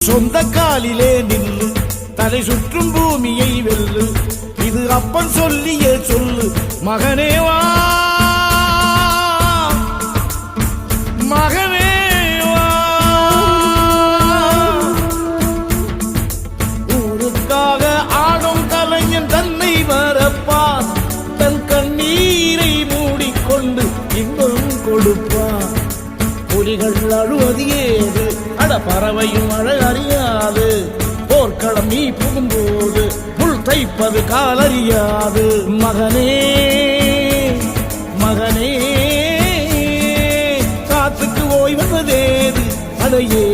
சொந்த காலிலே நில்லு, தலை சுற்றும் பூமியை வெல்லு, இது அப்பன் சொல்லிய சொல்லு. மகனே வா, மகனே வா, ஊருக்காக ஆடும் கலைஞன் தன்னை வரப்பான், தன் கண்ணீரை மூடிக்கொண்டு இன்பம் கொடுப்பான். புலிகள் அழுவது ஏது, அட பறவையும் அழ அறியாது, போர்க்களம் நீ புகும்போது முள் தைப்பது காலறியாது. மகனே மகனே, காத்துக்கு ஓய்வதேது, அடையே